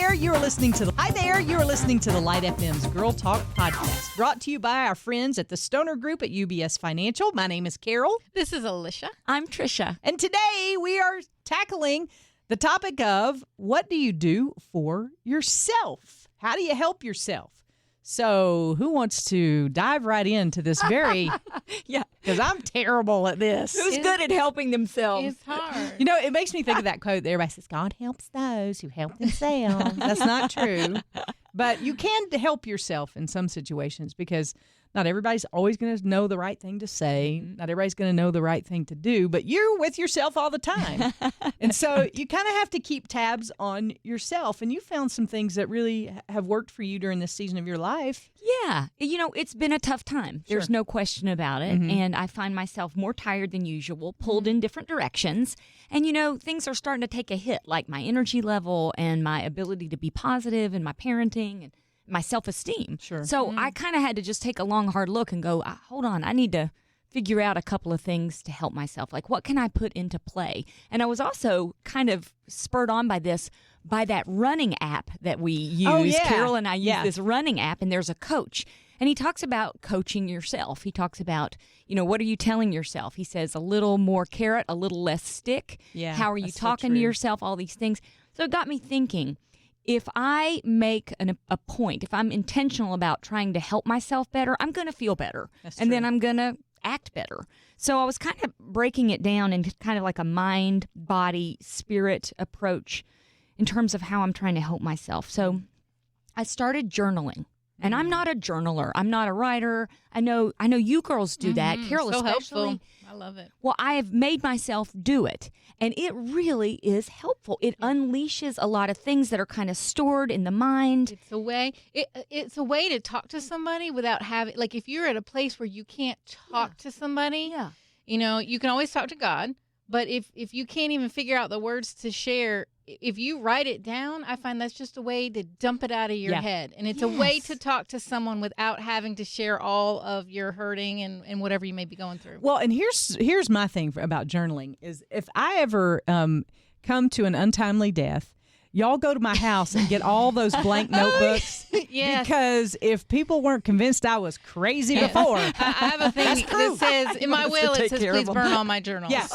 there, you are listening to the Light FM's Girl Talk podcast, brought to you by our friends at the Stoner Group at UBS Financial. My name is Carol. This is Alicia. I'm Trisha. And today we are tackling the topic of what do you do for yourself? How do you help yourself? So who wants to dive right into this very, because I'm terrible at this. Who's good at helping themselves? It's hard. You know, it makes me think of that quote that everybody says, God helps those who help themselves. That's not true. But you can help yourself in some situations because not everybody's always going to know the right thing to say. Not everybody's going to know the right thing to do, but you're with yourself all the time. And so you kind of have to keep tabs on yourself. And you found some things that really have worked for you during this season of your life. Yeah. You know, it's been a tough time. There's no question about it. And I find myself more tired than usual, pulled in different directions. And, you know, things are starting to take a hit, like my energy level and my ability to be positive and my parenting and my self-esteem. Sure. So I kind of had to just take a long, hard look and go, hold on, I need to figure out a couple of things to help myself. Like, what can I put into play? And I was also kind of spurred on by that running app that we use. Oh, yeah. Carol and I use this running app, and there's a coach. And he talks about coaching yourself. He talks about, you know, what are you telling yourself? He says a little more carrot, a little less stick. Yeah, How are you that's so talking to true. yourself? All these things. So it got me thinking, if I make a point, if I'm intentional about trying to help myself better, I'm going to feel better. That's and then true. I'm going to act better. So I was kind of breaking it down into kind of like a mind, body, spirit approach in terms of how I'm trying to help myself. So I started journaling. And I'm not a journaler. I'm not a writer. I know you girls do that. Carol so especially. helpful. I love it. Well, I have made myself do it, and it really is helpful. It unleashes a lot of things that are kind of stored in the mind. It's a way. It's a way to talk to somebody without having, like, if you're at a place where you can't talk to somebody, you know, you can always talk to God. But if you can't even figure out the words to share, if you write it down, I find that's just a way to dump it out of your head. And it's a way to talk to someone without having to share all of your hurting and whatever you may be going through. Well, and here's my thing about journaling is if I ever come to an untimely death, y'all go to my house and get all those blank notebooks. Yes. Because if people weren't convinced I was crazy before. I have a thing that says, in my will, it says, please burn all my journals. Yeah.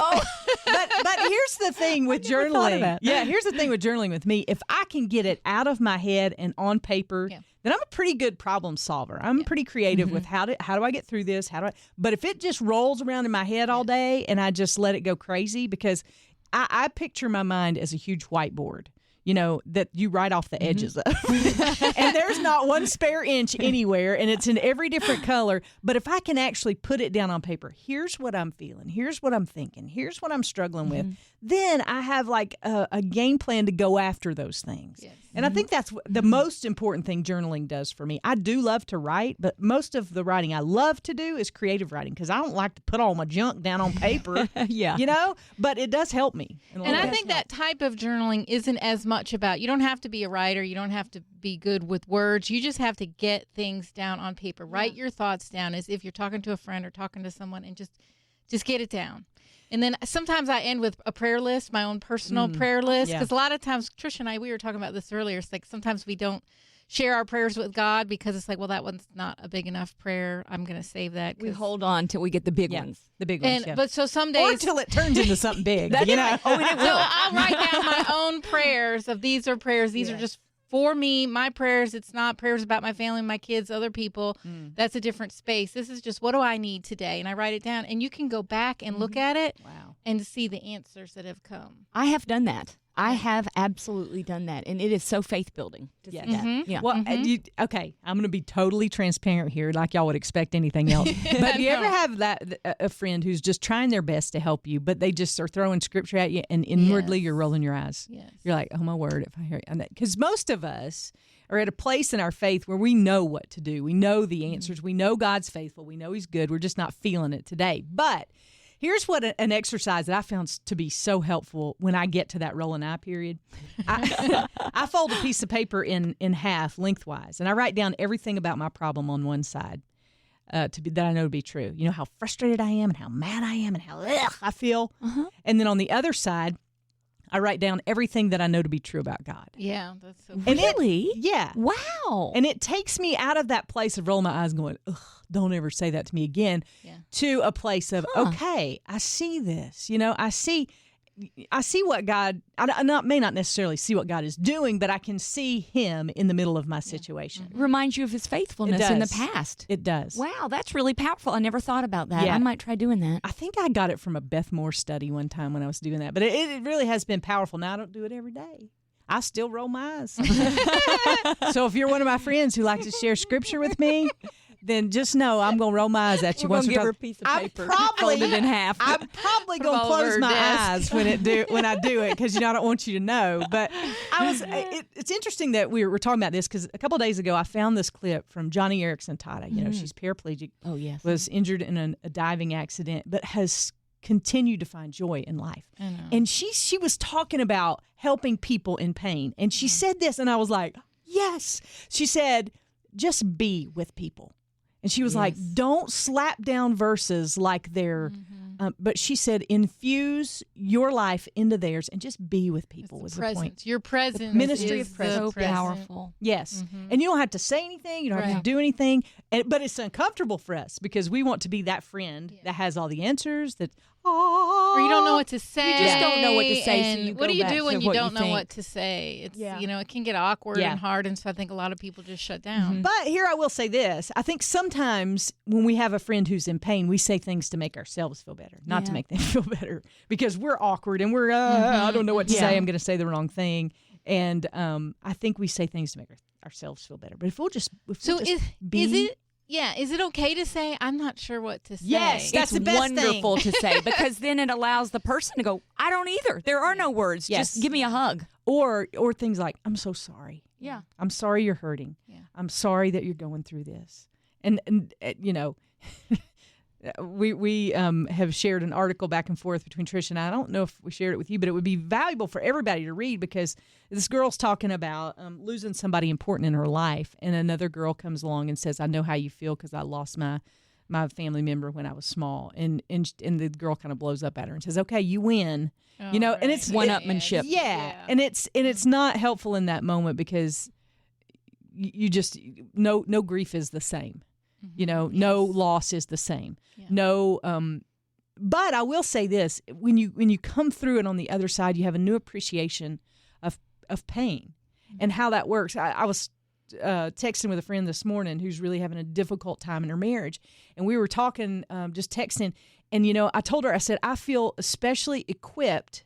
But here's the thing with journaling. Yeah, here's the thing with journaling with me. If I can get it out of my head and on paper, then I'm a pretty good problem solver. I'm pretty creative with how do I get through this? But if it just rolls around in my head all day and I just let it go crazy, because I picture my mind as a huge whiteboard, you know, that you write off the edges of. And there's not one spare inch anywhere, and it's in every different color. But if I can actually put it down on paper, here's what I'm feeling, here's what I'm thinking, here's what I'm struggling with, then I have like a game plan to go after those things. Yes. And I think that's the most important thing journaling does for me. I do love to write, but most of the writing I love to do is creative writing because I don't like to put all my junk down on paper. You know, but it does help me. And I think that type of journaling isn't as much about, you don't have to be a writer, you don't have to be good with words, you just have to get things down on paper. Write your thoughts down as if you're talking to a friend or talking to someone, and just get it down. And then sometimes I end with a prayer list, my own personal prayer list, because a lot of times, Trish and I, we were talking about this earlier, it's like sometimes we don't share our prayers with God because it's like, well, that one's not a big enough prayer. I'm going to save that. We hold on till we get the big ones. The big ones, But so some or days... until it turns into something big. That's you know? right. Oh, and it So will. I'll write down my own prayers of these are prayers. These are just for me, my prayers. It's not prayers about my family, my kids, other people. That's a different space. This is just, what do I need today? And I write it down. And you can go back and look at it and see the answers that have come. I have done that. I have absolutely done that. And it is so faith building to see that. Yeah. Well, okay, I'm going to be totally transparent here, like y'all would expect anything else. But do you ever have a friend who's just trying their best to help you, but they just are throwing scripture at you, and inwardly you're rolling your eyes? Yes. You're like, oh my word, if I hear it. Because most of us are at a place in our faith where we know what to do. We know the answers. We know God's faithful. We know He's good. We're just not feeling it today. But here's what an exercise that I found to be so helpful when I get to that rolling eye period. I fold a piece of paper in half lengthwise, and I write down everything about my problem on one side that I know to be true. You know, how frustrated I am and how mad I am and how I feel. And then on the other side, I write down everything that I know to be true about God. Yeah, that's so And really? Yeah. Wow. And it takes me out of that place of rolling my eyes and going, ugh, don't ever say that to me again, to a place of, okay, I see this. I see what God, may not necessarily see what God is doing, but I can see him in the middle of my situation. Reminds you of his faithfulness in the past. It does. Wow, that's really powerful. I never thought about that. Yeah. I might try doing that. I think I got it from a Beth Moore study one time when I was doing that, but it really has been powerful. Now I don't do it every day. I still roll my eyes. So if you're one of my friends who likes to share scripture with me, then just know I'm going to roll my eyes at you. We're going to give her a piece of paper. Fold it in half. I'm probably going to close my eyes when I do it because I don't want you to know. But it's interesting that we're talking about this because a couple of days ago I found this clip from Johnny Erickson Tata. She's paraplegic. Oh, yes. Was injured in a diving accident, but has continued to find joy in life. And she was talking about helping people in pain. And she said this, and I was like, yes. She said, just be with people. And she was like, don't slap down verses like they're, but she said, infuse your life into theirs and just be with people. Was the point. Your presence. The ministry is of presence. So powerful. Yes. And you don't have to say anything. You don't have to do anything. But it's uncomfortable for us because we want to be that friend that has all the answers, or you don't know what to say. You just don't know what to say. So you what do you do when you don't know what to say? It's it can get awkward and hard, and so I think a lot of people just shut down. But here I will say this: I think sometimes when we have a friend who's in pain, we say things to make ourselves feel better, not to make them feel better, because we're awkward and we're I don't know what to say. I'm going to say the wrong thing, and I think we say things to make ourselves feel better. But if we'll just is it okay to say, I'm not sure what to say? Yes, that's the best wonderful thing. to say, because then it allows the person to go, I don't either. There are no words. Yes. Just give me a hug. Or things like, I'm so sorry. Yeah. I'm sorry you're hurting. Yeah. I'm sorry that you're going through this. And we have shared an article back and forth between Trish and I don't know if we shared it with you, but it would be valuable for everybody to read because this girl's talking about losing somebody important in her life, and another girl comes along and says, I know how you feel because I lost my family member when I was small, and the girl kind of blows up at her and says, okay, you win. And it's one-upmanship. And it's not helpful in that moment because you just no grief is the same. No loss is the same. Yeah. No, but I will say this: when you come through it on the other side, you have a new appreciation of pain and how that works. I was texting with a friend this morning who's really having a difficult time in her marriage, and we were talking, just texting, and I told her, I said, I feel especially equipped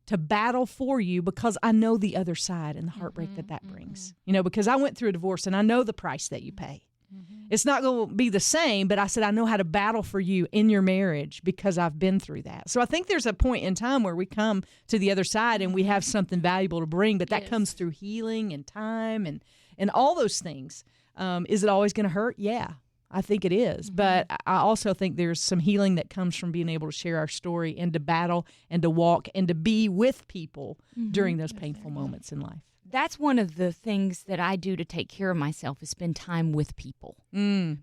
to battle for you because I know the other side and the heartbreak that brings. Because I went through a divorce and I know the price that you pay. It's not going to be the same, but I said, I know how to battle for you in your marriage because I've been through that. So I think there's a point in time where we come to the other side and we have something valuable to bring, but that comes through healing and time and all those things. Is it always going to hurt? Yeah, I think it is. But I also think there's some healing that comes from being able to share our story and to battle and to walk and to be with people during those painful moments in life. That's one of the things that I do to take care of myself is spend time with people.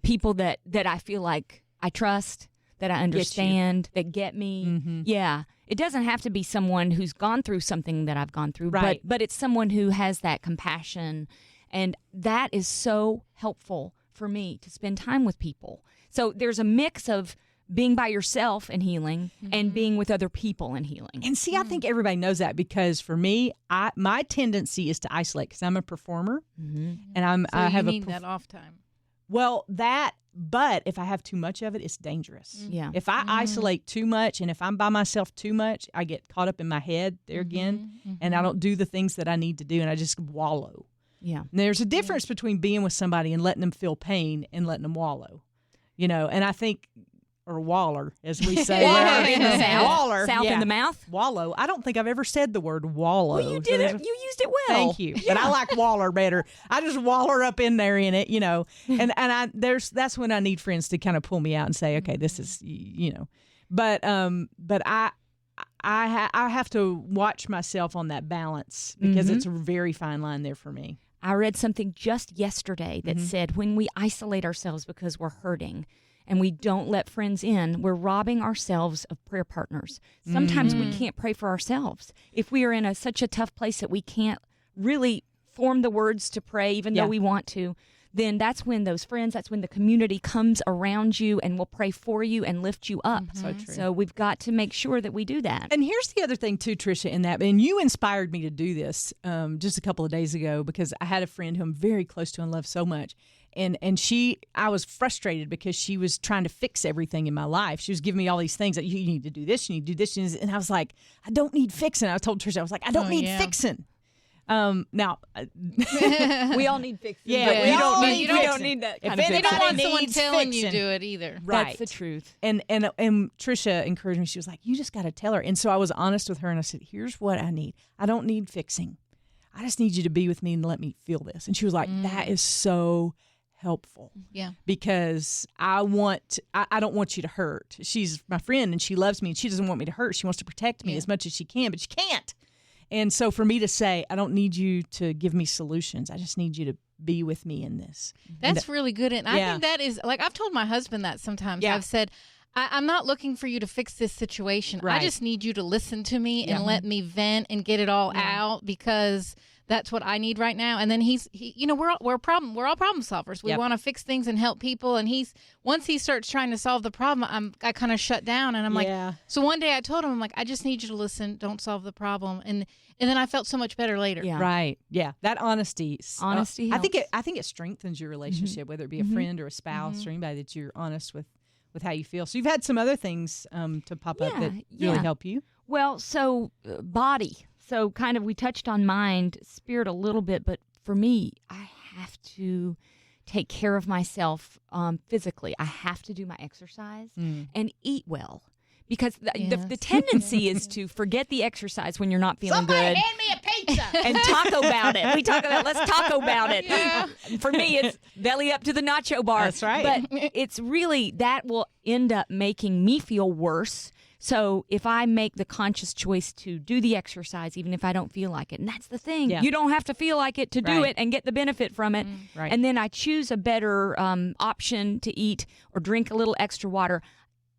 People that I feel like I trust, that I understand, that get me. Yeah. It doesn't have to be someone who's gone through something that I've gone through, but it's someone who has that compassion. And that is so helpful for me to spend time with people. So there's a mix of being by yourself and healing and being with other people and healing. And see, I think everybody knows that because for me, my tendency is to isolate because I'm a performer and I have that off time. Well, but if I have too much of it, it's dangerous. Yeah. If I isolate too much and if I'm by myself too much, I get caught up in my head there again and I don't do the things that I need to do and I just wallow. Yeah. And there's a difference between being with somebody and letting them feel pain and letting them wallow. And I think or waller, as we say. In the South. Waller. South in the mouth. Wallow. I don't think I've ever said the word wallow. Well, you did it. You used it well. Thank you. But I like waller better. I just waller up in there in it, And that's when I need friends to kind of pull me out and say, okay, this is, But I have to watch myself on that balance because it's a very fine line there for me. I read something just yesterday that said when we isolate ourselves because we're hurting, and we don't let friends in, we're robbing ourselves of prayer partners. Sometimes we can't pray for ourselves. If we are in such a tough place that we can't really form the words to pray, even though we want to, then that's when those friends, that's when the community comes around you and will pray for you and lift you up. So true. So we've got to make sure that we do that. And here's the other thing too, Tricia, in that, and you inspired me to do this just a couple of days ago, because I had a friend who I'm very close to and love so much. And I was frustrated because she was trying to fix everything in my life. She was giving me all these things that you need to do this, you need to do this. And I was like, I don't need fixing. I told Tricia, I was like, I don't need fixing. Now, we all need fixing. Yeah, but we don't need that kind If of anybody They don't want someone needs telling you fixing. do it either. Right. That's the truth. And Tricia encouraged me. She was like, you just got to tell her. And so I was honest with her, and I said, here's what I need. I don't need fixing. I just need you to be with me and let me feel this. And she was like, that is so helpful. Yeah. Because I don't want you to hurt. She's my friend and she loves me and she doesn't want me to hurt. She wants to protect me as much as she can, but she can't. And so for me to say, I don't need you to give me solutions. I just need you to be with me in this. That's really good. And I think that is, like, I've told my husband that sometimes. Yeah. I've said, I'm not looking for you to fix this situation. Right. I just need you to listen to me and let me vent and get it all out, because that's what I need right now. And then we're all problem solvers. We want to fix things and help people. And once he starts trying to solve the problem, I kind of shut down, and I'm like, so one day I told him, I'm like, I just need you to listen. Don't solve the problem. And then I felt so much better later. Yeah. Right. Yeah. That honesty. Honesty I think helps. it strengthens your relationship, whether it be a friend or a spouse or anybody that you're honest with how you feel. So you've had some other things to pop up that really help you. Well, so body. So kind of we touched on mind, spirit a little bit, but for me, I have to take care of myself physically. I have to do my exercise and eat well. Because the tendency is to forget the exercise when you're not feeling good. Somebody hand me a pizza. And talk about it. Let's talk about it. Yeah. For me, it's belly up to the nacho bar. That's right. But it's really, that will end up making me feel worse. So if I make the conscious choice to do the exercise, even if I don't feel like it, and that's the thing, you don't have to feel like it to do it and get the benefit from it. Right. And then I choose a better option to eat or drink a little extra water,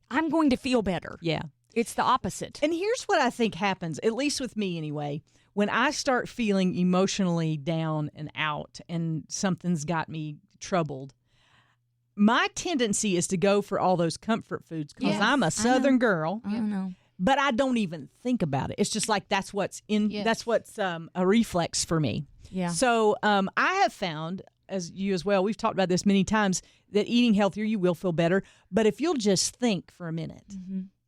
I'm going to feel better. Yeah. It's the opposite. And here's what I think happens, at least with me anyway. When I start feeling emotionally down and out and something's got me troubled, my tendency is to go for all those comfort foods because I'm a Southern girl. I don't know. But I don't even think about it. It's just like that's what's a reflex for me. Yeah. So I have found, as you as well, we've talked about this many times, that eating healthier, you will feel better. But if you'll just think for a minute,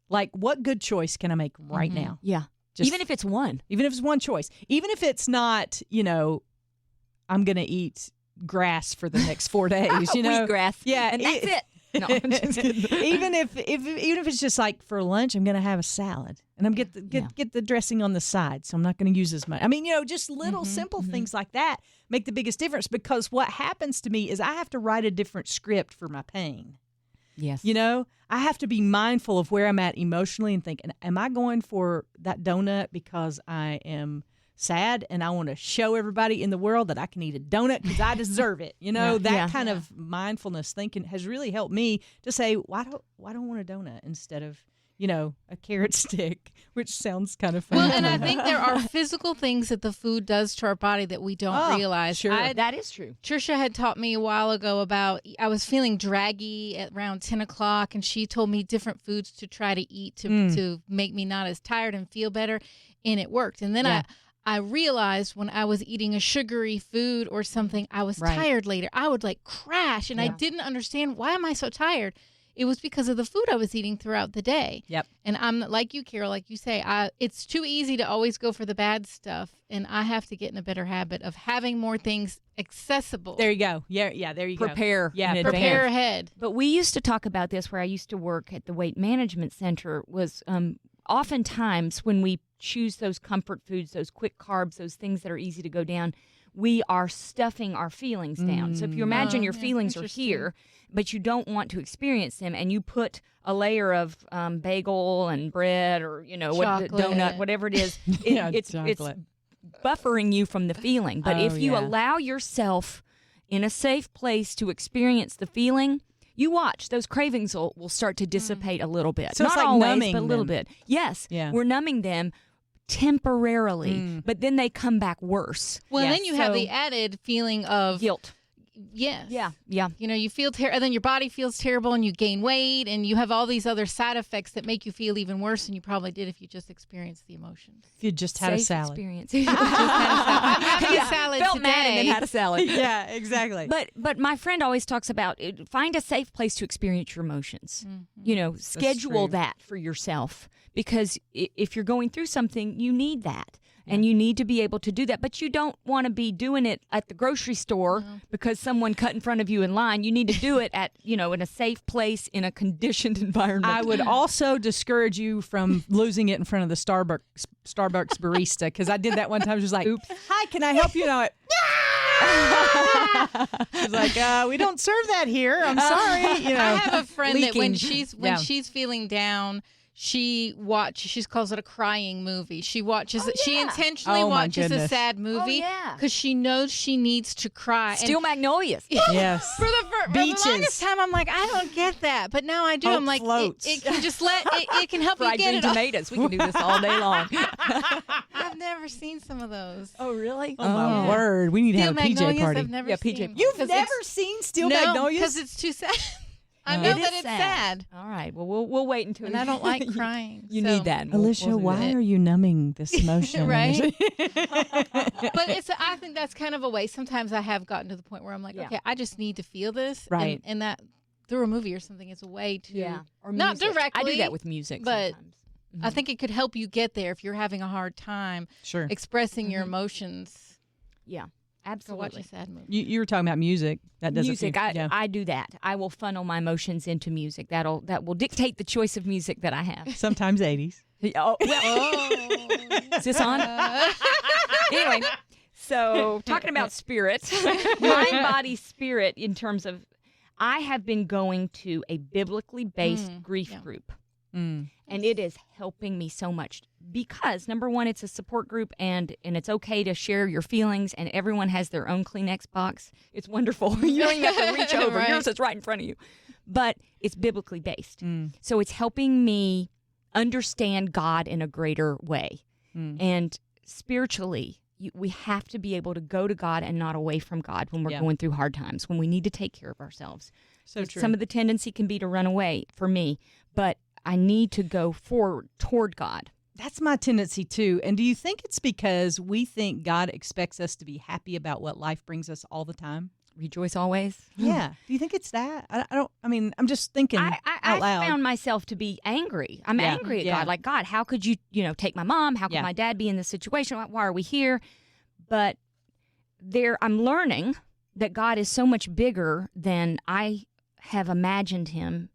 like, what good choice can I make right now? Yeah. Even if it's one. Even if it's one choice. Even if it's not, I'm going to eat grass for the next 4 days. Wheatgrass. Yeah. And that's it. No, I'm just kidding. even if it's just like for lunch, I'm going to have a salad and I'm get the dressing on the side, so I'm not going to use as much. I mean, just little simple things like that make the biggest difference, because what happens to me is I have to write a different script for my pain. Yes. I have to be mindful of where I'm at emotionally and think, am I going for that donut because I am sad and I want to show everybody in the world that I can eat a donut because I deserve it? That kind of mindfulness thinking has really helped me to say, why don't I want a donut instead of a carrot stick, which sounds kind of funny. Well, and I think there are physical things that the food does to our body that we don't realize. Sure. That is true. Trisha had taught me a while ago about, I was feeling draggy at around 10 o'clock, and she told me different foods to try to eat to make me not as tired and feel better, and it worked. And then I realized when I was eating a sugary food or something, I was tired later. I would crash, and I didn't understand, why am I so tired? It was because of the food I was eating throughout the day. Yep. And I'm like you, Carol, like you say, it's too easy to always go for the bad stuff. And I have to get in a better habit of having more things accessible. There you go. Yeah, there you Prepare. go. Yeah, prepare ahead. But we used to talk about this where I used to work at the Weight Management Center, was oftentimes when we choose those comfort foods, those quick carbs, those things that are easy to go down, we are stuffing our feelings down. So if you imagine your feelings are here, but you don't want to experience them, and you put a layer of bagel and bread or, donut, whatever it is, it's buffering you from the feeling. But if you allow yourself in a safe place to experience the feeling, you watch, those cravings will start to dissipate a little bit. So Not it's like always, numbing but a little them. bit. Yes, Yeah. we're numbing them temporarily, but then they come back worse. Well, Yeah. then you have So- the added feeling of Guilt. Yes. Yeah. You know, you feel terrible, and then your body feels terrible, and you gain weight, and you have all these other side effects that make you feel even worse than you probably did if you just experienced the emotions. If you just had a Safe salad. experience. I'm having a salad Felt today. mad and then had a salad. Yeah, exactly. But my friend always talks about find a safe place to experience your emotions. You know, schedule true. that for yourself, because if you're going through something, you need that. And you need to be able to do that. But you don't want to be doing it at the grocery store because someone cut in front of you in line. You need to do it at, in a safe place in a conditioned environment. I would also discourage you from losing it in front of the Starbucks barista, because I did that one time. She was like, "Oops, hi, can I help you?" And I went, she's like, "We don't serve that here. I'm sorry." I have a friend that when leaking. she's feeling down, she calls it a crying movie. She watches she intentionally Oh, my watches a goodness. sad movie yeah. because she knows she needs to cry. Steel Magnolias. Yes. For the Beaches. longest time, I'm like, I don't get that, but now I do. Hope I'm like, floats. it can just it can help you Fried get green it. Off. tomatoes. We can do this all day long. I've never seen some of those. Oh, really? Oh, my word. We need to Steel have a PJ Magnolias, party. I've never Yeah, seen. PJ. You've 'Cause never it's- seen Steel no, Magnolias? because it's too sad. I know It that is it's sad, All right. Well, we'll wait until and I don't like crying. You so- need that. and Alicia, we'll do why that. are you numbing this emotion? Right? But I think that's kind of a way. Sometimes I have gotten to the point where I'm like, Yeah. okay, I just need to feel this, Right. And that through a movie or something is a way to. Yeah. Or Not music. I directly, do that with music but sometimes. I think it could help you get there if you're having a hard time Sure. expressing your emotions. Yeah. Go watch Absolutely. a sad movie. You were talking about music. That doesn't Music, seem, I do that. I will funnel my emotions into music. That will dictate the choice of music that I have. sometimes 80s. Oh, well, is this on? Anyway, so talking about spirit, mind, body, spirit. In terms of, I have been going to a biblically based grief group, and it is helping me so much because number one, it's a support group, and it's okay to share your feelings, and everyone has their own Kleenex box. It's wonderful. You don't even have to reach over. Right. Yours is right in front of you, but it's biblically based, so it's helping me understand God in a greater way, and spiritually. We have to be able to go to God and not away from God when we're going through hard times, when we need to take care of ourselves. So true. Some of the tendency can be to run away for me, but I need to go forward toward God. That's my tendency too. And do you think it's because we think God expects us to be happy about what life brings us all the time? Rejoice always. Yeah. Do you think it's that? I'm just thinking I out loud. found myself to be angry. I'm Yeah. angry at Yeah. God. Like, God, how could you, take my mom? How could Yeah. my dad be in this situation? Why are we here? But I'm learning that God is so much bigger than I have imagined him,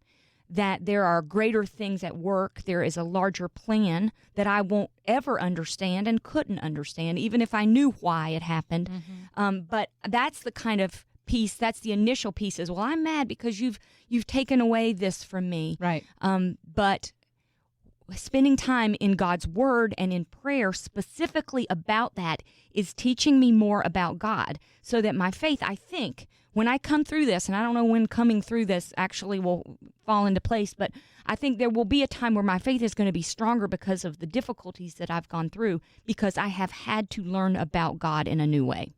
that there are greater things at work. There is a larger plan that I won't ever understand and couldn't understand, even if I knew why it happened. But that's the kind of piece, that's the initial piece is, well, I'm mad because you've taken away this from me. Right. But spending time in God's word and in prayer specifically about that is teaching me more about God, so that my faith, I think, when I come through this, and I don't know when coming through this actually will fall into place, but I think there will be a time where my faith is going to be stronger because of the difficulties that I've gone through, because I have had to learn about God in a new way.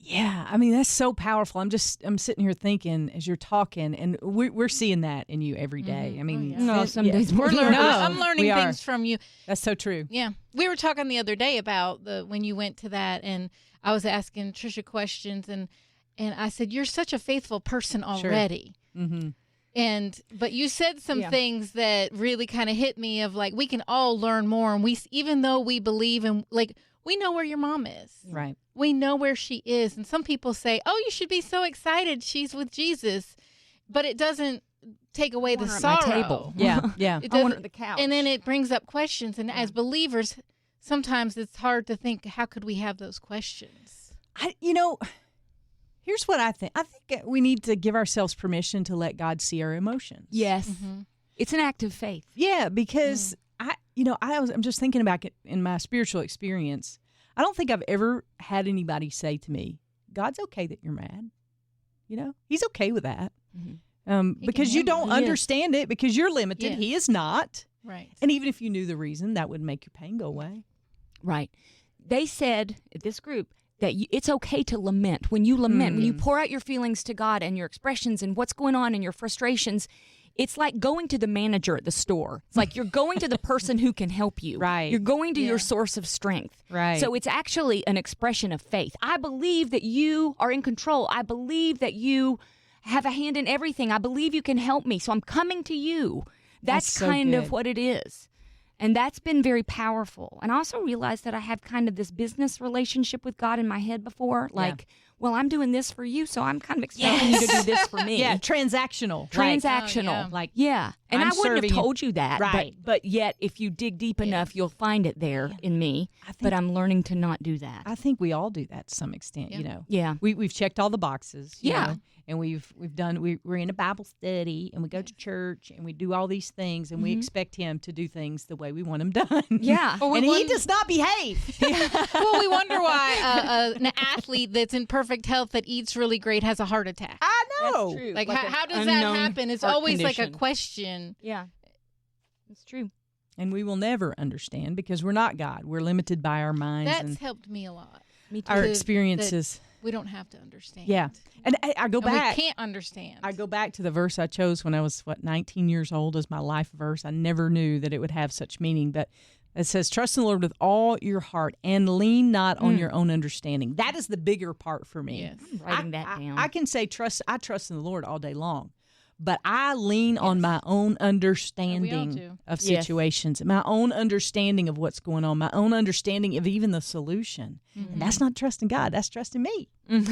Yeah, I mean, that's so powerful. I'm sitting here thinking as you're talking, and we're seeing that in you every day. I mean, No, some days We're more than learning. others. I'm learning we are. things from you. That's so true. Yeah, we were talking the other day about when you went to that, and I was asking Trisha questions, and I said, "You're such a faithful person already." Mm-hmm. But you said some things that really kind of hit me. Of like, we can all learn more, and even though we believe and like, we know where your mom is, Right. we know where she is, and some people say, "Oh, you should be so excited, she's with Jesus," but it doesn't take away the Want her at sorrow. my table. Yeah, yeah. It I want her doesn't- at the couch. and then it brings up questions, and as believers, sometimes it's hard to think, how could we have those questions? Here's what I think. I think we need to give ourselves permission to let God see our emotions. Yes. It's an act of faith. Yeah, because I'm just thinking about it in my spiritual experience. I don't think I've ever had anybody say to me, "God's okay that you're mad." He's okay with that. because you don't understand it, because you're limited. Yes. He is not. Right. And even if you knew the reason, that would make your pain go away. Right. They said at this group that it's okay to lament. When you lament, when you pour out your feelings to God and your expressions and what's going on and your frustrations, it's like going to the manager at the store. It's like you're going to the person who can help you. Right. You're going to your source of strength. Right. So it's actually an expression of faith. I believe that you are in control. I believe that you have a hand in everything. I believe you can help me. So I'm coming to you. That's so kind good. of what it is. And that's been very powerful. And I also realized that I have kind of this business relationship with God in my head before. Like, well, I'm doing this for you, so I'm kind of expecting you to do this for me. Yeah, transactional. Transactional. Oh, yeah. And I'm I wouldn't serving have you. told you that. Right. But yet, if you dig deep enough, you'll find it there in me. But I'm learning to not do that. I think we all do that to some extent, you know. Yeah. We've checked all the boxes. you Yeah. know, and we're in a Bible study, and we go to church, and we do all these things, and we expect him to do things the way we want him done. Yeah. And he does not behave. Well, we wonder why an athlete that's in perfect health that eats really great has a heart attack. I know. That's true. Like, an how does that unknown happen? It's heart always like a condition. question. Yeah. It's true. And we will never understand, because we're not God. We're limited by our minds That's and helped me a lot. Me too. our to- experiences. We don't have to understand. Yeah. And I go And back. we can't understand. I go back to the verse I chose when I was, 19 years old as my life verse. I never knew that it would have such meaning, but it says, trust in the Lord with all your heart and lean not on your own understanding. That is the bigger part for me. Yes. I'm writing that down. I can say I trust in the Lord all day long, but I lean on my own understanding do. of Yes. situations, my own understanding of what's going on, my own understanding of even the solution. And that's not trusting God. That's trusting me. And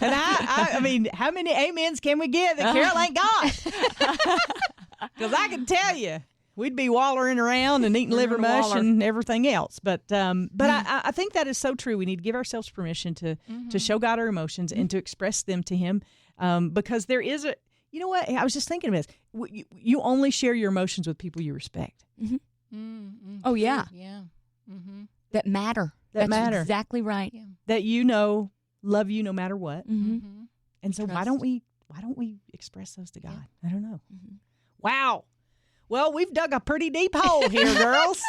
I mean, how many amens can we get that Carol ain't God? Because I can tell you, we'd be wallering around and eating liver mush and everything else. But I think that is so true. We need to give ourselves permission to show God our emotions and to express them to Him, because there is a, you know what? I was just thinking of this. You only share your emotions with people you respect. Oh, yeah. Yeah. Mm-hmm. That matter. That's matter. exactly right. Yeah. That love you no matter what. Mm-hmm. And so why don't we express those to God? I don't know. Wow. Well, we've dug a pretty deep hole here, girls.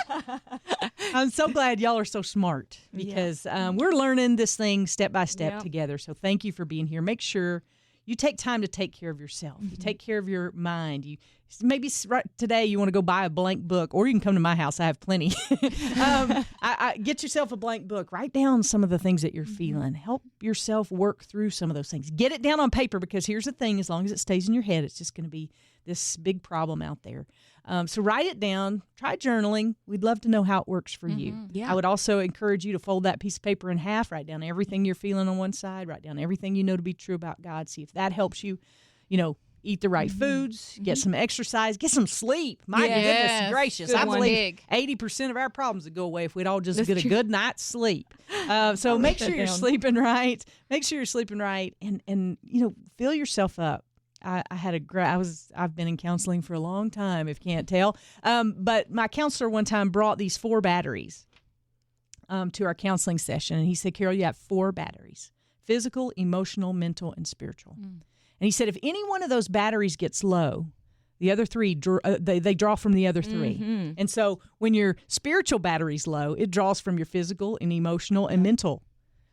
I'm so glad y'all are so smart, because we're learning this thing step by step together. So thank you for being here. Make sure you take time to take care of yourself. You take care of your mind. You maybe right today you want to go buy a blank book, or you can come to my house. I have plenty. I get yourself a blank book. Write down some of the things that you're feeling. Help yourself work through some of those things. Get it down on paper, because here's the thing: as long as it stays in your head, it's just going to be this big problem out there. So write it down. Try journaling. We'd love to know how it works for you. Yeah. I would also encourage you to fold that piece of paper in half. Write down everything you're feeling on one side. Write down everything you know to be true about God. See if that helps you, eat the right foods, get some exercise, get some sleep. My goodness gracious. Good I one. believe 80% of our problems would go away if we'd all just get a good night's sleep. So make sure you're sleeping right. Make sure you're sleeping right, and fill yourself up. I've been in counseling for a long time, if you can't tell. But my counselor one time brought these 4 batteries to our counseling session. And he said, Carol, you have 4 batteries: physical, emotional, mental, and spiritual. And he said, if any one of those batteries gets low, the other 3, they draw from the other 3. And so when your spiritual battery's low, it draws from your physical and emotional and mental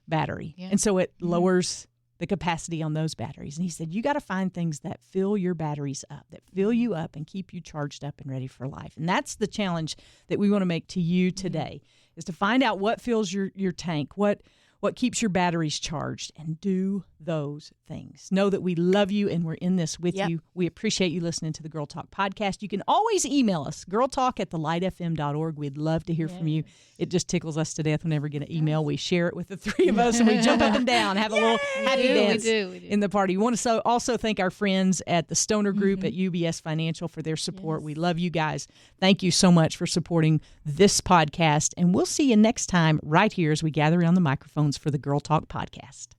battery. Yeah. And so it lowers the capacity on those batteries. And he said, you got to find things that fill your batteries up, that fill you up and keep you charged up and ready for life. And that's the challenge that we want to make to you today, is to find out what fills your tank, what keeps your batteries charged, and do those things. Know that we love you and we're in this with you. We appreciate you listening to the Girl Talk podcast. You can always email us, girltalk@thelightfm.org. We'd love to hear from you. It just tickles us to death whenever we get an email. We share it with the 3 of us, and we jump up and down, have a little happy dance We do. in the party. We want to also thank our friends at the Stoner Group at UBS Financial for their support. We love you guys. Thank you so much for supporting this podcast, and we'll see you next time right here as we gather around the microphones for the Girl Talk podcast.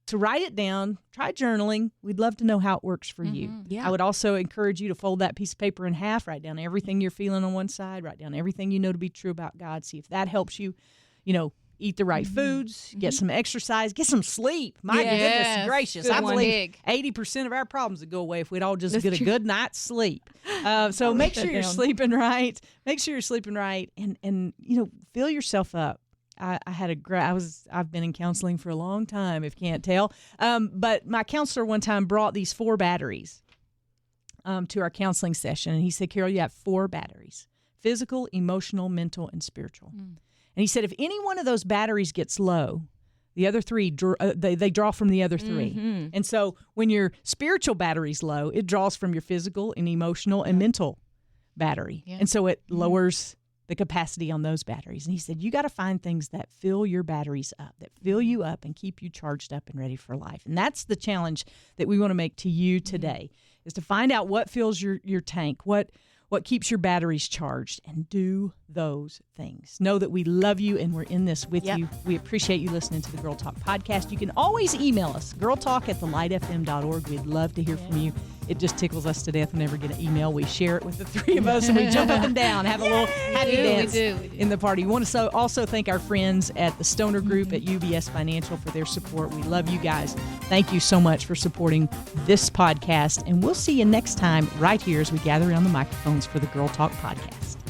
So write it down. Try journaling. We'd love to know how it works for you. Yeah. I would also encourage you to fold that piece of paper in half. Write down everything you're feeling on one side. Write down everything you know to be true about God. See if that helps you, eat the right foods, get some exercise, get some sleep. My goodness gracious. I believe 80% of our problems would go away if we'd all just get a good night's sleep. So make sure you're sleeping right. Make sure you're sleeping right and fill yourself up. I've been in counseling for a long time, if you can't tell. But my counselor one time brought these 4 batteries to our counseling session. And he said, Carol, you have 4 batteries: physical, emotional, mental, and spiritual. And he said, if any one of those batteries gets low, the other 3, they draw from the other 3. Mm-hmm. And so when your spiritual battery's low, it draws from your physical and emotional and mental battery. Yeah. And so it lowers the capacity on those batteries. And he said, you got to find things that fill your batteries up, that fill you up and keep you charged up and ready for life. And that's the challenge that we want to make to you today, is to find out what fills your tank, what keeps your batteries charged, and do those things. Know that we love you and we're in this with you. We appreciate you listening to the Girl Talk podcast. You can always email us, girltalk@thelightfm.org. We'd love to hear from you. It just tickles us to death whenever we get an email. We share it with the 3 of us and we jump up and down, have a little happy dance in the party. We want to also thank our friends at the Stoner Group at UBS Financial for their support. We love you guys. Thank you so much for supporting this podcast. And we'll see you next time right here as we gather around the microphones for the Girl Talk podcast.